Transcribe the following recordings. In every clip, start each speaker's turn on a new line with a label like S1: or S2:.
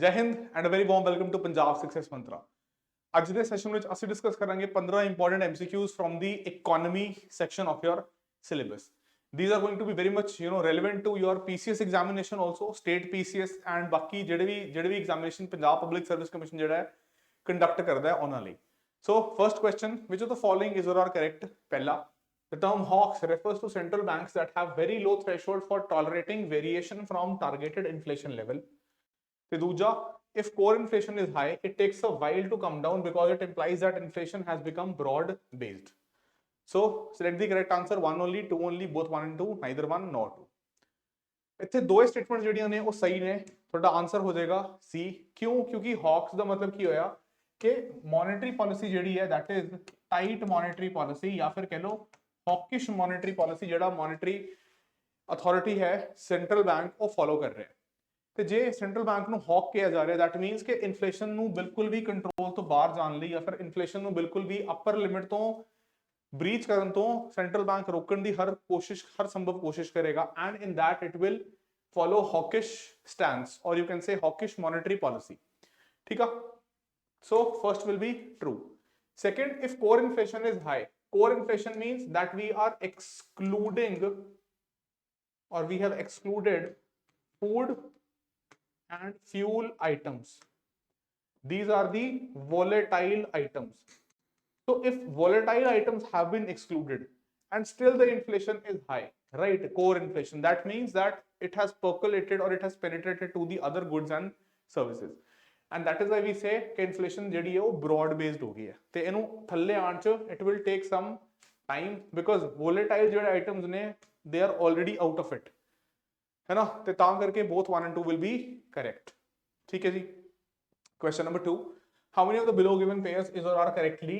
S1: जय हिंद and very warm welcome to Punjab success mantra. ਅੱਜ ਦੇ ਸੈਸ਼ਨ ਵਿੱਚ ਅਸੀਂ ਡਿਸਕਸ ਕਰਾਂਗੇ 15 important MCQs from the economy section of your syllabus. These are going to be very much relevant to your PCS examination also, state PCS and ਬਾਕੀ ਜਿਹੜੇ ਵੀ examination Punjab public service commission ਜਿਹੜਾ ਹੈ conduct ਕਰਦਾ ਹੈ ਉਹਨਾਂ ਲਈ। So first question, which of the following is or are correct? ਪਹਿਲਾ, the term hawks refers to central banks that have very low threshold for tolerating variation from targeted inflation level. ਤੇ ਦੂਜਾ, if core inflation is high, it takes a while to come down because it implies that inflation has become broad based. So select the correct answer, one only, two only, both one and two, neither one nor two. ਇੱਥੇ ਦੋਏ statement ਜਿਹੜੀਆਂ ਨੇ ਉਹ ਸਹੀ ਨੇ, ਤੁਹਾਡਾ answer ਹੋ ਜਾਏਗਾ ਸੀ। ਕਿਉਂ? ਕਿਉਂਕਿ ਹੌਕਸ ਦਾ ਮਤਲਬ ਕੀ ਹੋਇਆ ਕਿ ਮੋਨੇਟਰੀ ਪਾਲਿਸੀ ਜਿਹੜੀ ਹੈ that is ਟਾਈਟ ਮੋਨੇਟਰੀ ਪਾਲਿਸੀ ਜਾਂ ਫਿਰ ਕਹ ਲਓ ਹੌਕਿਸ਼ ਮੋਨੇਟਰੀ ਪਾਲਿਸੀ ਜਿਹੜਾ ਮੋਨੇਟਰੀ ਅਥਾਰਟੀ ਹੈ ਸੈਂਟਰਲ ਬੈਂਕ ਉਹ ਫੋਲੋ ਕਰ ਰਿਹਾ। ਤੇ ਜੇ ਸੈਂਟਰਲ ਬੈਂਕ ਨੂੰ ਹੌਕ ਕਿਹਾ ਜਾ ਰਿਹਾ that means ਕਿ ਇਨਫਲੇਸ਼ਨ ਨੂੰ ਬਿਲਕੁਲ ਵੀ ਕੰਟਰੋਲ ਤੋਂ ਬਾਹਰ ਜਾਣ ਲਈ ਜਾਂ ਫਿਰ ਇਨਫਲੇਸ਼ਨ ਨੂੰ ਬਿਲਕੁਲ ਵੀ ਅਪਰ ਲਿਮਿਟ ਤੋਂ ਬ੍ਰੀਚ ਕਰਨ ਤੋਂ ਸੈਂਟਰਲ ਬੈਂਕ ਰੋਕਣ ਦੀ ਹਰ ਸੰਭਵ ਕੋਸ਼ਿਸ਼ ਕਰੇਗਾ and in that it will follow hawkish stance or you can say hawkish monetary policy. ठीक है, so first will be true. Second, if core inflation is high, core inflation means that we are excluding or we have excluded food and fuel items. These are the volatile items. So if volatile items have been excluded and still the inflation is high, right, core inflation, that means that it has percolated or it has penetrated to the other goods and services. And that is why we say कि inflation ਜਿਹੜੀ ਹੈ ਉਹ broad based ਹੋ ਗਈ ਹੈ ਤੇ ਇਹਨੂੰ ਥੱਲੇ ਆਉਣ ਚ it will take some time because volatile ਜਿਹੜੇ items ਨੇ they are already out of it, है ना, तो तां करके both 1 and 2 will be correct. ठीक है जी। Question number 2, how many of the below given pairs is or are correctly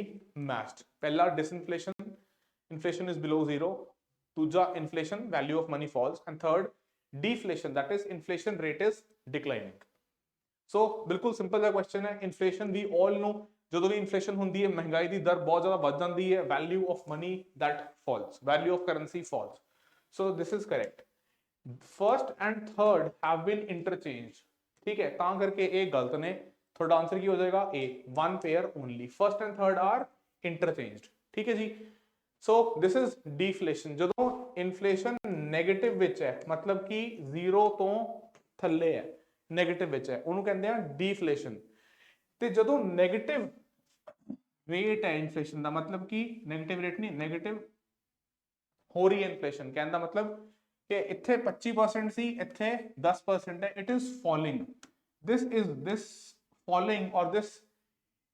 S1: matched? पहला, disinflation, inflation is below zero. दूसरा, inflation, value of money falls. And third, deflation, that is inflation rate is declining. So बिल्कुल simple सा question है। Inflation we all know, ਜਦੋਂ ਵੀ inflation ਹੁੰਦੀ ਹੈ ਮਹਿੰਗਾਈ ਦੀ ਦਰ ਬਹੁਤ ਜ਼ਿਆਦਾ ਵੱਧ ਜਾਂਦੀ ਹੈ, value of money that falls, value of currency falls. So this is correct. First and third have been interchange, ठीक है, तां करके ए गलत ने। थर्ड आंसर की हो जाएगा A, one pair only, first and third are interchanged, ठीक है जी। So this is deflation. ਜਦੋਂ ਇਨਫਲੇਸ਼ਨ ਨੈਗੇਟਿਵ ਵਿੱਚ ਹੈ मतलब कि ਜ਼ੀਰੋ ਤੋਂ ਥੱਲੇ ਹੈ, ਨੈਗੇਟਿਵ ਵਿੱਚ ਹੈ, ਉਹਨੂੰ ਕਹਿੰਦੇ ਆ डिफ्लेशन। ਤੇ ਜਦੋਂ ਨੈਗੇਟਿਵ ਰੇਟ ਹੈ ਇਨਫਲੇਸ਼ਨ ਦਾ मतलब कि ਨੈਗੇਟਿਵ ਰੇਟ ਨਹੀਂ, ਨੈਗੇਟਿਵ ਹੋ ਰਹੀ ਹੈ ਇਨਫਲੇਸ਼ਨ, ਕਹਿਣ ਦਾ मतलब कि इत्थे 25% सी, इत्थे 10% है, it is falling. This falling or this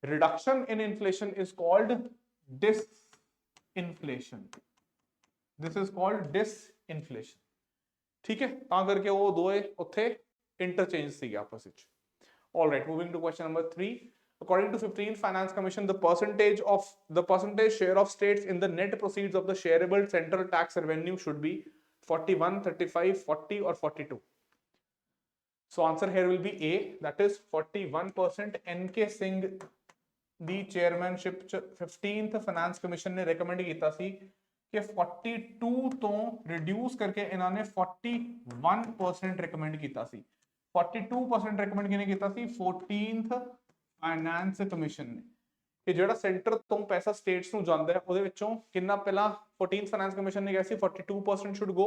S1: reduction in inflation is called disinflation. This is called disinflation. ठीक है, तां करके वो दोए उत्थे इंटरचेंज सी आपस विच। All right, moving to question number 3. According to 15th Finance Commission, the percentage share of states in the net proceeds of the shareable central tax revenue should be 41, 35, 40 or 42. So answer here will be A, that is 41%. NK Singh the chairmanship 15th finance commission ने recommend ਕੀਤਾ ਸੀ कि 42 ਤੋਂ reduce ਕਰਕੇ ਇਹਨਾਂ ਨੇ 41% recommend ਕੀਤਾ ਸੀ। 42% recommend ਕਿਹਨੇ ਕੀਤਾ ਸੀ? 14th finance commission ਨੇ। ਕਿ ਜਿਹੜਾ ਸੈਂਟਰ ਤੋਂ ਪੈਸਾ ਸਟੇਟਸ ਨੂੰ ਜਾਂਦਾ ਹੈ ਉਹਦੇ ਵਿੱਚੋਂ ਕਿੰਨਾ, ਪਹਿਲਾਂ 14th ਫਾਈਨੈਂਸ ਕਮਿਸ਼ਨ ਨੇ ਕਿਹਾ ਸੀ 42% ਸ਼ੁੱਡ ਗੋ।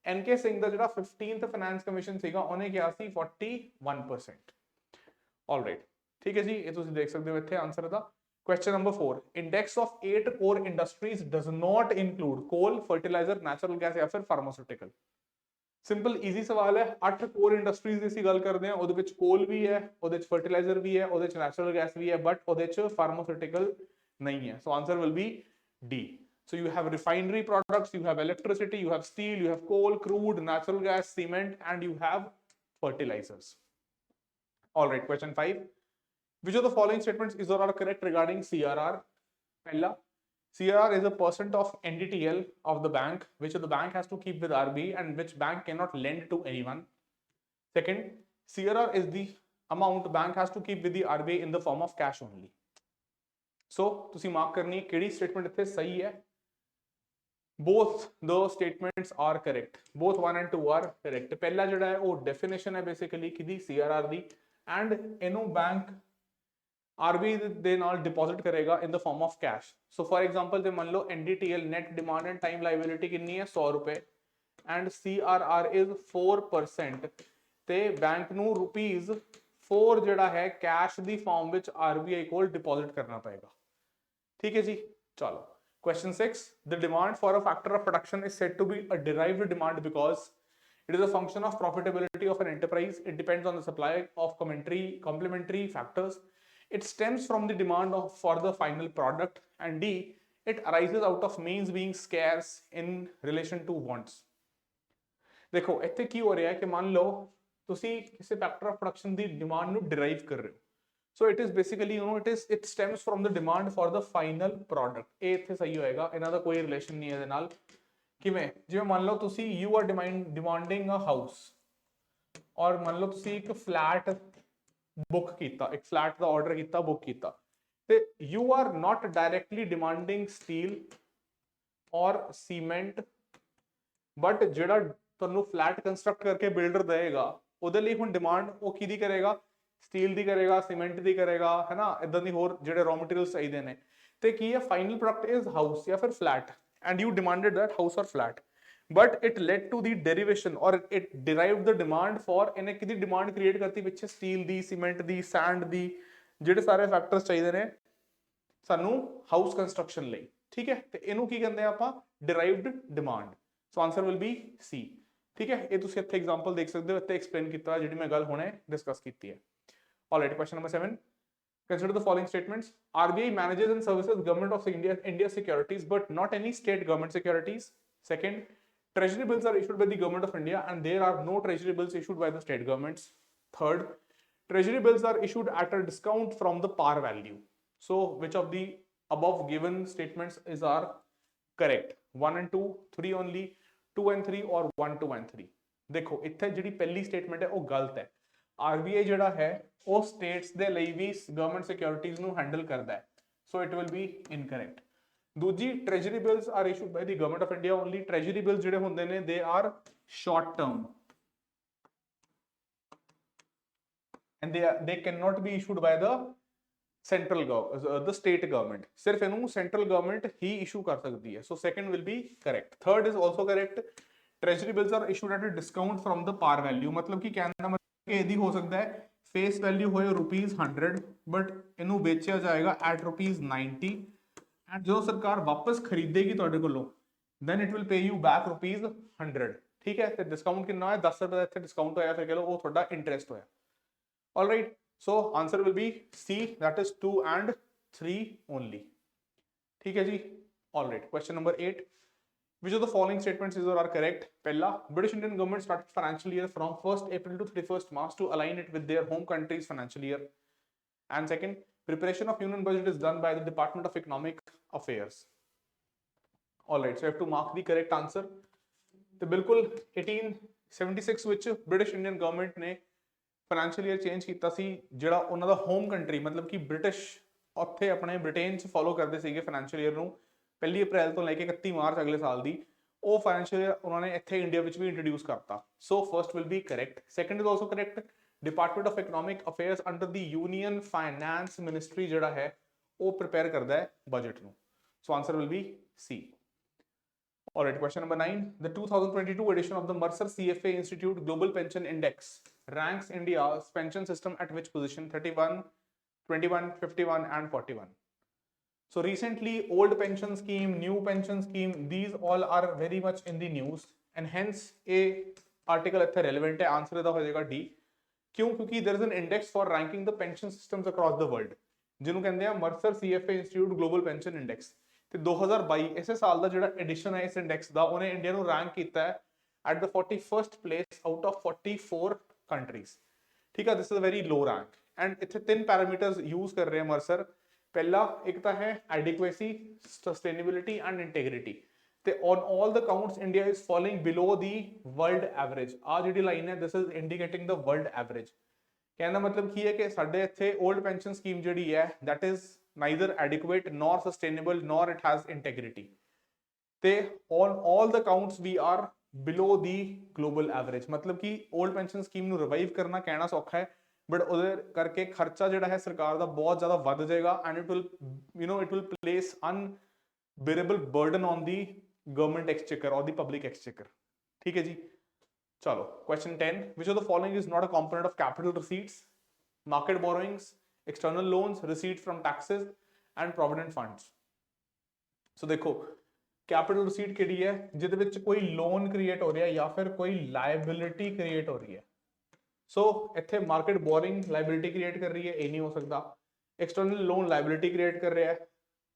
S1: ਐਨਕੇ ਸਿੰਘ ਦਾ ਜਿਹੜਾ 15th ਫਾਈਨੈਂਸ ਕਮਿਸ਼ਨ ਸੀਗਾ ਉਹਨੇ ਕਿਹਾ ਸੀ 41%। ਆਲਰਾਈਟ, ਠੀਕ ਹੈ ਜੀ, ਇਹ ਤੁਸੀਂ ਦੇਖ ਸਕਦੇ ਹੋ ਇੱਥੇ ਆਨਸਰ ਦਾ। Question number 4, index of 8 core industries does not include coal, fertiliser, natural gas ਜਾਂ ਫਿਰ ਫਾਰਮਾਸਿਊਟੀਕਲ। ਸਿੰਪਲ ਈਜ਼ੀ ਸਵਾਲ ਹੈ। 8 ਕੋਰ ਇੰਡਸਟਰੀਜ਼ ਦੀ ਅਸੀਂ ਗੱਲ ਕਰਦੇ ਹਾਂ, ਉਹਦੇ ਵਿੱਚ ਕੋਲ ਵੀ ਹੈ, ਉਹਦੇ ਚ ਫਰਟੀਲਾਈਜ਼ਰ ਵੀ ਹੈ, ਉਹਦੇ ਚ ਨੈਚੁਰਲ ਗੈਸ ਵੀ ਹੈ, ਬਟ ਉਹਦੇ ਚ ਫਾਰਮਾਸਿਊਟੀਕਲ ਨਹੀਂ ਹੈ। So answer will be D. So you have refinery products, you have electricity, you have steel, you have coal, crude, natural gas, cement, and you have fertilizers. All right, question 5. Which of the following statements is or are correct regarding CRR? Pehla, CRR is a percent of NDTL of the bank which the bank has to keep with RBI and which bank cannot lend to anyone. Second, CRR is the amount bank has to keep with the RBI in the form of cash only. So ਤੁਸੀਂ mark ਕਰਨੀ ਕਿਹੜੀ statement ਇੱਥੇ ਸਹੀ ਹੈ। both the statements are correct, both 1 and 2 are correct. ਪਹਿਲਾ ਜਿਹੜਾ ਹੈ ਉਹ ਡੈਫੀਨੇਸ਼ਨ ਹੈ ਬੇਸਿਕਲੀ ਕਿਹਦੀ, CRR ਦੀ, एंड इनू बैंक आरबीआई ਦੇ ਨਾਲ ਡਿਪੋਜ਼ਿਟ ਕਰੇਗਾ in the form of cash so for example ਜੇ ਮੰਨ ਲਓ NDTL net demand and time liability ਕਿੰਨੀ ਹੈ 100 ਰੁਪਏ ਐਂਡ CRR ਇਜ਼ 4% ਤੇ ਬੈਂਕ ਨੂੰ ਰੁਪੀਜ਼ 4 ਜਿਹੜਾ ਹੈ ਕੈਸ਼ ਦੀ ਫਾਰਮ ਵਿੱਚ ਆਰਬੀਆਈ ਕੋਲ ਡਿਪੋਜ਼ਿਟ ਕਰਨਾ ਪਏਗਾ ਠੀਕ ਹੈ ਜੀ ਚਲੋ question 6 the demand for a factor of production is said to be a derived demand because it is a function of profitability of an enterprise. It depends on the supply of complementary factors. It stems from the demand for the final product. And D, it arises out of means being scarce in relation to wants. देखो ਇੱਥੇ ਕੀ ਹੋ ਰਿਹਾ ਹੈ ਕਿ ਮੰਨ ਲਓ ਤੁਸੀਂ ਕਿਸੇ factor of production the demand ਨੂੰ ਡਿਰਾਈਵ ਕਰ ਰਹੇ ਹੋ so it is basically it stems from the demand for the final product ਇਹ ਇੱਥੇ ਸਹੀ ਹੋਏਗਾ ਇਹਨਾਂ ਦਾ ਕੋਈ ਰਿਲੇਸ਼ਨ ਨਹੀਂ ਹੈ ਇਹਦੇ ਨਾਲ ਕਿਵੇਂ ਜਿਵੇਂ ਮੰਨ ਲਓ ਤੁਸੀਂ you are demanding a house ਔਰ ਮੰਨ ਲਓ ਤੁਸੀਂ ਇੱਕ ਫਲੈਟ ਬੁੱਕ ਕੀਤਾ ਇੱਕ ਫਲੈਟ ਦਾ ਆਰਡਰ ਕੀਤਾ ਬੁੱਕ ਕੀਤਾ ਤੇ you are not directly demanding steel or cement but ਜਿਹੜਾ ਤੁਹਾਨੂੰ ਫਲੈਟ ਕੰਸਟਰਕਟ ਕਰਕੇ ਬਿਲਡਰ ਦੇਗਾ ਉਹਦੇ ਲਈ ਹੁਣ ਡਿਮਾਂਡ ਉਹ ਕਿਹਦੀ ਕਰੇਗਾ ਸਟੀਲ ਦੀ ਕਰੇਗਾ ਸੀਮੈਂਟ ਦੀ ਕਰੇਗਾ ਹੈ ਨਾ ਇਦਾਂ ਦੀ ਹੋਰ ਜਿਹੜੇ ਰॉ ਮਟੀਰੀਅਲਸ ਚਾਹੀਦੇ ਨੇ ਤੇ ਕੀ ਹੈ ਫਾਈਨਲ ਪ੍ਰੋਡਕਟ ਇਜ਼ ਹਾਊਸ ਜਾਂ ਫਿਰ flat and you demanded that house or flat but it led to the derivation or it derived the demand for ਇਹਨੇ ਕਿਹਦੀ ਡਿਮਾਂਡ ਕ੍ਰੀਏਟ ਕਰਤੀ ਪਿੱਛੇ ਸਟੀਲ ਦੀ ਸੀਮੈਂਟ ਦੀ ਸੈਂਡ ਦੀ ਜਿਹੜੇ ਸਾਰੇ ਫੈਕਟਰਸ ਚਾਹੀਦੇ ਨੇ ਸਾਨੂੰ ਹਾਊਸ ਕੰਸਟਰਕਸ਼ਨ ਲਈ ਠੀਕ ਹੈ ਤੇ ਇਹਨੂੰ ਕੀ ਕਹਿੰਦੇ ਆ ਆਪਾਂ derived demand so answer will be C ਠੀਕ ਹੈ ਇਹ ਤੁਸੀਂ ਇੱਥੇ ਐਗਜ਼ਾਮਪਲ ਦੇਖ ਸਕਦੇ ਹੋ ਇੱਥੇ ਐਕਸਪਲੇਨ ਕੀਤਾ ਜਿਹੜੀ ਮੈਂ ਗੱਲ ਹੁਣੇ ਡਿਸਕਸ ਕੀਤੀ ਹੈ all right question number 7 consider the following statements RBI manages and services government of India securities but not any state government securities second treasury bills are issued by the government of India and there are no treasury bills issued by the state governments third treasury bills are issued at a discount from the par value so which of the above given statements are correct 1 and 2 3 only 2 and 3 or 1 2 and 3 ਦੇਖੋ ਇੱਥੇ ਜਿਹੜੀ ਪਹਿਲੀ statement ਹੈ ਉਹ ਗਲਤ ਹੈ RBI ਜਿਹੜਾ ਹੈ ਉਹ ਸਟੇਟਸ ਦੇ ਲਈ ਵੀ ਗਵਰਨਮੈਂਟ ਸਿਕਿਉਰਿਟੀਜ਼ ਨੂੰ ਹੈਂਡਲ ਕਰਦਾ ਹੈ so it will be incorrect ਦੂਜੀ treasury bills are issued by the government of India only treasury bills ਜਿਹੜੇ ਹੁੰਦੇ ਨੇ they are short term and they can not be issued by the central the state government ਸਿਰਫ ਇਹਨੂੰ central government ਹੀ issue ਕਰ ਸਕਦੀ ਹੈ so second will be correct third is also correct treasury bills are issued at a discount from the par value ਮਤਲਬ ਕਿ ਕਹਿਣ ਦਾ ਇਹਦੀ ਹੋ ਸਕਦਾ ਹੈ ਫੇਸ ਵੈਲਿਊ ਹੋਏ ₹100 ਬਟ ਇਹਨੂੰ ਵੇਚਿਆ ਜਾਏਗਾ ਐਟ ₹90 ਐਂਡ ਜਦੋਂ ਸਰਕਾਰ ਵਾਪਸ ਖਰੀਦੇਗੀ ਤੁਹਾਡੇ ਕੋਲੋਂ then it will pay you back ₹100 ਠੀਕ ਹੈ ਤੇ ਡਿਸਕਾਊਂਟ ਕਿੰਨਾ ਹੋਇਆ 10 ਰੁਪਏ ਦਾ ਇੱਥੇ ਡਿਸਕਾਊਂਟ ਹੋਇਆ ਫਿਰ ਕਹ ਲਓ ਉਹ ਤੁਹਾਡਾ ਇੰਟਰਸਟ ਹੋਇਆ alright so answer will be C that is 2 and 3 only ਠੀਕ ਹੈ ਜੀ alright question number 8 which of the following statements are correct pehla British Indian government started financial year from 1st April to 31st March to align it with their home country's financial year and second preparation of union budget is done by the Department of Economic Affairs alright so you have to mark the correct answer ਤੇ ਬਿਲਕੁਲ 1876 ਵਿੱਚ British Indian government ਨੇ financial year change ਕੀਤਾ ਸੀ ਜਿਹੜਾ ਉਹਨਾਂ ਦਾ home country ਮਤਲਬ ਕਿ British ਉੱਥੇ ਆਪਣੇ ਬ੍ਰਿਟੇਨ 'ਚ ਫੋਲੋ ਕਰਦੇ ਸੀਗੇ ਫਾਈਨੈਂਸ਼ੀਅਲ ਈਅਰ ਨੂੰ 1 ਅਪ੍ਰੈਲ ਤੋਂ ਲੈ ਕੇ 31 ਮਾਰਚ ਅਗਲੇ ਸਾਲ ਦੀ ਉਹ ਫਾਈਨੈਂਸ਼ੀਅਲ ਈਅਰ ਉਹਨਾਂ ਨੇ ਇੱਥੇ ਇੰਡੀਆ ਵਿੱਚ ਵੀ ਇੰਟਰੋਡਿਊਸ ਕਰਤਾ so first will be correct second is also correct department of economic affairs under the union finance ministry ਜਿਹੜਾ ਹੈ ਉਹ ਪ੍ਰਿਪੇਅਰ ਕਰਦਾ ਹੈ ਬਜਟ ਨੂੰ so answer will be C alright question number 9 the 2022 edition of the Mercer CFA Institute Global Pension Index ranks India's pension system at which position 31 21 51 and 41 so recently old pension scheme new pension scheme these all are very much in the news and hence a article ਇੱਥੇ relevant ਹੈ answer ਇਹਦਾ ਹੋ ਜਾਏਗਾ D ਕਿਉਂ ਕਿਉਂਕਿ there is an index for ranking the pension systems across the world ਜਿਹਨੂੰ ਕਹਿੰਦੇ ਆ Mercer CFA Institute Global Pension Index ਤੇ 2022 ਇਸੇ ਸਾਲ ਦਾ ਜਿਹੜਾ ਐਡੀਸ਼ਨ ਹੈ ਇਸ ਇੰਡੈਕਸ ਦਾ ਉਹਨੇ ਇੰਡੀਆ ਨੂੰ ਰੈਂਕ ਕੀਤਾ ਹੈ at the 41st place out of 44 countries ਠੀਕ ਹੈ this is a very low rank and ਇੱਥੇ ਤਿੰਨ ਪੈਰਾਮੀਟਰਸ ਯੂਜ਼ ਕਰ ਰਹੇ ਆ ਮਰਸਰ ਪਹਿਲਾ ਇੱਕ ਤਾਂ ਹੈ ਐਡਿਕੁਏਸੀ ਸਸਟੇਨੇਬਿਲਿਟੀ ਐਂਡ ਇੰਟੈਗ੍ਰਿਟੀ ਤੇ on all the counts India is following below the world average ਆ ਜਿਹੜੀ ਲਾਈਨ ਹੈ this is indicating the world average ਕਹਿਣ ਦਾ ਮਤਲਬ ਕੀ ਹੈ ਕਿ ਸਾਡੇ ਇੱਥੇ 올ਡ ਪੈਨਸ਼ਨ ਸਕੀਮ ਜਿਹੜੀ ਹੈ that is neither adequate nor sustainable nor it has integrity ਤੇ on all the counts we are below the global average ਮਤਲਬ ਕਿ old pension scheme ਨੂੰ revive ਕਰਨਾ ਕਹਿਣਾ ਸੌਖਾ ਹੈ बट ਉਹਦੇ ਕਰਕੇ ਖਰਚਾ ਜਿਹੜਾ ਹੈ ਸਰਕਾਰ ਦਾ ਬਹੁਤ ਜ਼ਿਆਦਾ ਵੱਧ ਜਾਏਗਾ and it will place unbearable burden on the government exchequer or the public ਐਕਸਚੇਕਰ। ਠੀਕ ਹੈ ਜੀ, ਚਲੋ question 10, which of the following is not a component of capital receipts? Market borrowings, external loans, receipts from taxes and provident funds। so देखो capital receipt ਕਿਹੜੀ ਹੈ ਜਿਹਦੇ ਵਿੱਚ ਕੋਈ ਲੋਨ ਕ੍ਰੀਏਟ ਹੋ ਰਿਹਾ ਜਾਂ ਫਿਰ ਕੋਈ ਲਾਇਬਿਲਿਟੀ ਕ੍ਰੀਏਟ ਹੋ ਰਹੀ ਹੈ। ਸੋ ਇੱਥੇ ਮਾਰਕੀਟ ਬੋਰਿੰਗ ਲਾਇਬਿਲਿਟੀ ਕ੍ਰੀਏਟ ਕਰ ਰਹੀ ਹੈ, ਇਹ ਨਹੀਂ ਹੋ ਸਕਦਾ। ਐਕਸਟਰਨਲ ਲੋਨ ਲਾਇਬਿਲਿਟੀ ਕ੍ਰੀਏਟ ਕਰ ਰਿਹਾ ਹੈ,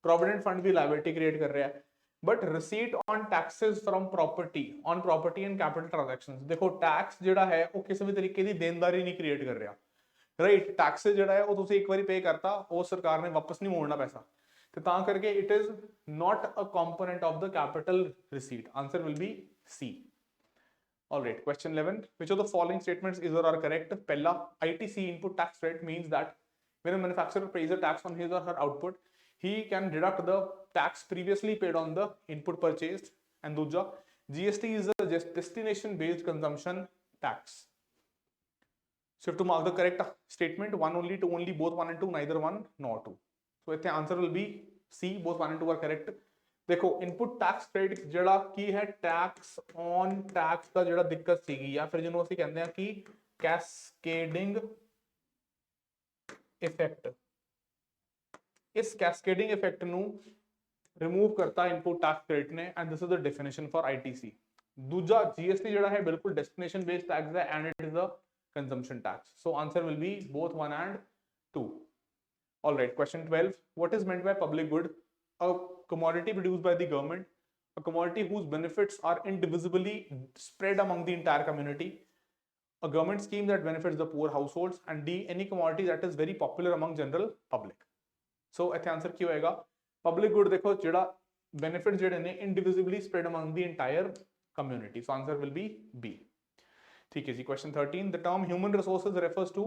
S1: ਪ੍ਰੋਵੀਡੈਂਟ ਫੰਡ ਵੀ ਲਾਇਬਿਲਿਟੀ ਕ੍ਰੀਏਟ ਕਰ ਰਿਹਾ ਹੈ। But receipt on taxes from property and capital transactions, देखो टैक्स ਜਿਹੜਾ ਹੈ ਉਹ ਕਿਸੇ ਵੀ ਤਰੀਕੇ ਦੀ ਦੇਣਦਾਰੀ ਨਹੀਂ ਕ੍ਰੀਏਟ ਕਰ ਰਿਹਾ, ਰਾਈਟ। ਟੈਕਸ ਜਿਹੜਾ ਹੈ ਉਹ ਤੁਸੀਂ ਇੱਕ ਵਾਰੀ ਪੇ ਕਰਤਾ, ਉਹ ਸਰਕਾਰ ਨੇ ਵਾਪਸ ਨਹੀਂ ਮੋੜਨਾ ਪੈਸਾ, ਤੇ ਤਾਂ ਕਰਕੇ it is not a component of the capital receipt। answer will be C। all right, question 11, which of the following statements is or are correct? पहला, ITC input tax rate means that when a manufacturer pays a tax on his or her output, he can deduct the tax previously paid on the input purchased। and दूजा, GST is a destination based consumption tax। so you have to mark the correct statement, one only, two only, both one and two, neither one nor two। so इत्थे answer will be C, both one and two are correct। देखो input tax credit ਜਿਹੜਾ ਕੀ ਹੈ, tax on tax ਦਾ ਜਿਹੜਾ ਦਿੱਕਤ ਸੀਗੀ ਜਾਂ ਫਿਰ ਜਿਹਨੂੰ ਅਸੀਂ ਕਹਿੰਦੇ ਆ ਕਿ ਕੈਸਕੇਡਿੰਗ ਇਫੈਕਟ, इस कैस्केडिंग इफेक्ट ਨੂੰ ਰਿਮੂਵ ਕਰਤਾ ਇਨਪੁਟ ਟੈਕਸ ਕ੍ਰੈਡਿਟ ਨੇ and this is the definition for ITC। ਦੂਜਾ GST ਜਿਹੜਾ ਹੈ ਬਿਲਕੁਲ ਡੈਸਟੀਨੇਸ਼ਨ ਬੇਸਡ ਟੈਕਸ ਹੈ and it is a consumption tax. So answer will be both 1 and 2। all right, question 12, what is meant by public good? A commodity produced by the government, a commodity whose benefits are indivisibly spread among the entire community, a government scheme that benefits the poor households, and D, any commodity that is very popular among general public। ਸੋ ਇੱਥੇ answer ਕੀ ਹੋਏਗਾ? Public good ਦੇਖੋ ਜਿਹੜਾ benefit ਜਿਹੜੇ ਨੇ individually spread among the entire community. So answer will be B। ਠੀਕ ਹੈ ਜੀ, question 13, the term human resources refers to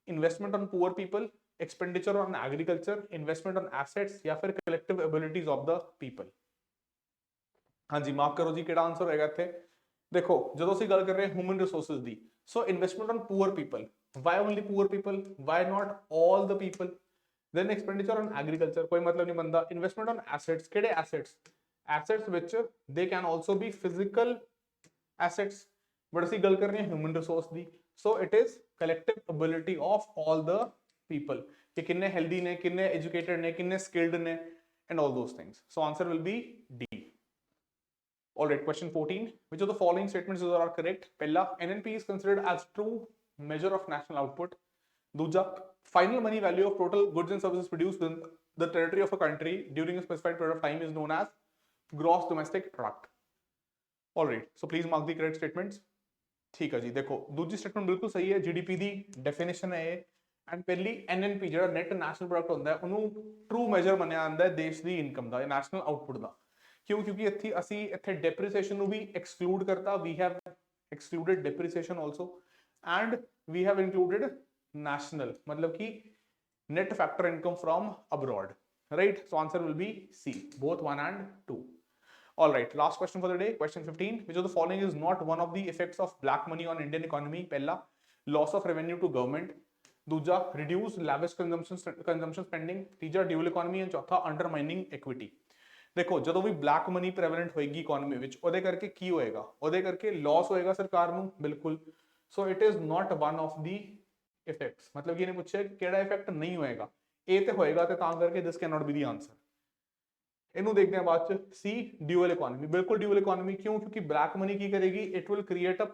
S1: investment on poor people, expenditure on agriculture, investment on assets ਜਾਂ ਫਿਰ collective abilities of the people। ਹਾਂਜੀ mark ਕਰੋ ਜੀ, ਕਿਹੜਾ answer ਹੋਏਗਾ ਇੱਥੇ? ਦੇਖੋ ਜਦੋਂ ਅਸੀਂ ਗੱਲ ਕਰ ਰਹੇ ਹਾਂ ਹਿਊਮਨ ਰਿਸੋਰਸਿਸ ਦੀ, so investment on poor people, why only poor people, why not all the people. then expenditure on agriculture, कोई मतलब नहीं बनता। investment on assets, ਕਿਹੜੇ assets? assets which they can also be physical assets, but ਅਸੀਂ ਗੱਲ ਕਰ ਰਹੇ ਹਾਂ human resource the, so it is collective ability of all the people ਕਿ ਕਿੰਨੇ healthy ਨੇ, ਕਿੰਨੇ educated ਨੇ, ਕਿੰਨੇ skilled ਨੇ and all those things। so answer will be D। all right, question 14, which of the following statements are correct? ਪਹਿਲਾ, NNP is considered as true measure of national output। दूजा, final money value of total goods and services produced in the territory of a country during a specified period of time is known as gross domestic product। all right, so please mark the correct statements। ठीक है जी, देखो दूसरी statement बिल्कुल सही है, GDP ਦੀ definition ਹੈ and ਪਹਿਲੀ ਐਨਐਨਪੀ ਜਿਹੜਾ ਨੈਟ ਨੈਸ਼ਨਲ ਪ੍ਰੋਡਕਟ ਹੁੰਦਾ ਹੈ ਉਹਨੂੰ ਟਰੂ ਮੈਜਰ ਮੰਨਿਆ ਜਾਂਦਾ ਹੈ ਦੇਸ਼ ਦੀ ਇਨਕਮ ਦਾ, ਨੈਸ਼ਨਲ ਆਊਟਪੁੱਟ ਦਾ। ਕਿਉਂ? ਕਿਉਂਕਿ ਇੱਥੇ ਡੈਪਰੀਸੀਏਸ਼ਨ ਨੂੰ ਵੀ ਐਕਸਕਲੂਡ ਕਰਤਾ, we have excluded depreciation also and we have included national, मतलब कि net factor income from abroad, right? so answer will be C, both 1 and 2। all right, last question for the day, question 15, which of the following is not one of the effects of black money on Indian economy? पहला, loss of revenue to government, दूजा reduce lavish consumption spending, Teeja dual economy and चौथा undermining equity। देखो ਜਦੋਂ ਵੀ black money ਪ੍ਰੈਵਲੈਂਟ ਹੋਏਗੀ economy ਵਿੱਚ, ਉਹਦੇ ਕਰਕੇ ਕੀ ਹੋਏਗਾ? ਉਹਦੇ ਕਰਕੇ ਲਾਸ ਹੋਏਗਾ ਸਰਕਾਰ ਨੂੰ, ਬਿਲਕੁਲ। So it is not one of the effects, मतलब कि ਇਹਨੇ ਪੁੱਛਿਆ ਕਿਹੜਾ ਇਫੈਕਟ ਨਹੀਂ ਹੋਏਗਾ, ਇਹ ਤੇ ਹੋਏਗਾ, ਤੇ ਤਾਂ ਕਰਕੇ this can not be the answer. ਇਹਨੂੰ ਦੇਖਦੇ ਹਾਂ ਬਾਅਦ ਚ। ਸੀ, ਡਿਊਅਲ ਇਕਨੋਮੀ, ਬਿਲਕੁਲ ਡਿਊਅਲ ਇਕਨੋਮੀ। ਕਿਉਂ? ਕਿਉਂਕਿ ਬਲੈਕ ਮਨੀ ਕੀ ਕਰੇਗੀ? It will create a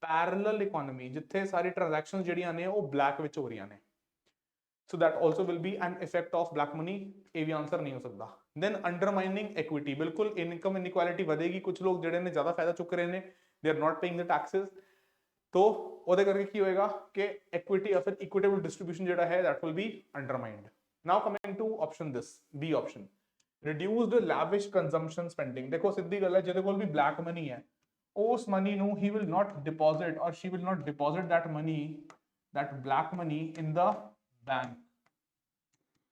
S1: parallel economy ਜਿੱਥੇ ਸਾਰੀ ਟ੍ਰਾਂਜੈਕਸ਼ਨ ਜਿਹੜੀਆਂ ਨੇ ਉਹ ਬਲੈਕ ਵਿੱਚ ਹੋ ਰਹੀਆਂ ਨੇ। So that also will be an effect of black money, ਇਹ ਵੀ ਆਨਸਰ ਨਹੀਂ ਹੋ ਸਕਦਾ। ਦੈਨ ਅੰਡਰਮਾਈਨਿੰਗ ਇਕੁਇਟੀ, ਬਿਲਕੁਲ ਇਨਕਮ ਇਨਇਕੁਐਲਿਟੀ ਵਧੇਗੀ, ਕੁਝ ਲੋਕ ਜਿਹੜੇ ਨੇ ਜ਼ਿਆਦਾ ਫਾਇਦਾ ਚੁੱਕ ਰਹੇ ਨੇ, they are not paying the Texas, तो ਉਹਦੇ ਕਰਕੇ ਕੀ ਹੋਏਗਾ ਕਿ ਇਕੁਇਟੀ ਜਾਂ ਫਿਰ ਇਕੁਇਟੇਬਲ ਡਿਸਟ੍ਰੀਬਿਊਸ਼ਨ ਜਿਹੜਾ ਹੈ that will be undermined। now coming to option this, B option, reduced lavish consumption spending। ਦੇਖੋ ਸਿੱਧੀ ਗੱਲ ਹੈ, ਜਿਹਦੇ ਕੋਲ ਵੀ ਬਲੈਕ ਮਨੀ ਹੈ ਉਸ ਮਨੀ ਨੂੰ he will not deposit or she will not deposit that money, that black money in the bank,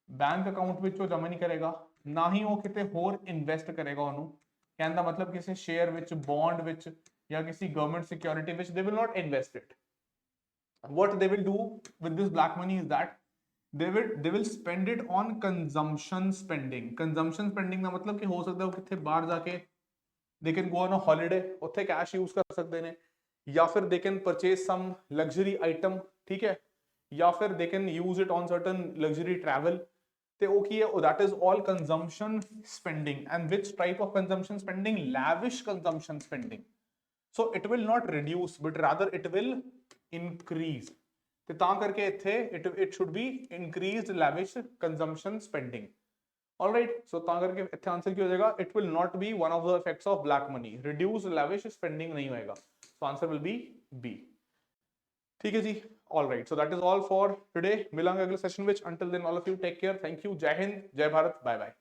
S1: bank account ਵਿੱਚ ਉਹ ਜਮਾ ਨਹੀਂ ਕਰੇਗਾ, ਨਾ ਹੀ ਉਹ ਕਿਤੇ ਹੋਰ ਇਨਵੈਸਟ ਕਰੇਗਾ ਉਹਨੂੰ। ਕਹਿਣ ਦਾ ਮਤਲਬ ਕਿਸੇ ਸ਼ੇਅਰ ਵਿੱਚ, ਬੌਂਡ ਵਿੱਚ ਜਾਂ किसी government security which they will not invest it। what they will do with this black money is that they will spend it on consumption spending. Consumption spending ਦਾ मतलब कि हो सकता है वो कितने बाहर जाके they can go on a holiday, ਉੱਥੇ cash use कर सकते ने, या फिर they can purchase some luxury item, ठीक है, या फिर they can use it on certain luxury travel. ਤੇ ਉਹ ਕੀ ਹੈ, that is all consumption spending. And which type of consumption spending? Lavish consumption spending. So it will not reduce but rather it will increase. ਤੇ ਤਾਂ ਕਰਕੇ ਇੱਥੇ it should be increased lavish consumption spending. Alright, so ਤਾਂ ਕਰਕੇ ਇੱਥੇ answer ਕੀ ਹੋ ਜਾਏਗਾ? It will not be one of the effects of black money. Reduce lavish spending नहीं होएगा. So answer will be B. ठीक है जी. Alright, so that is all for today. मिलांगे अगले सेशन में. Until then, all of you take care. Thank you. जय हिंद, जय Bharat. Bye bye.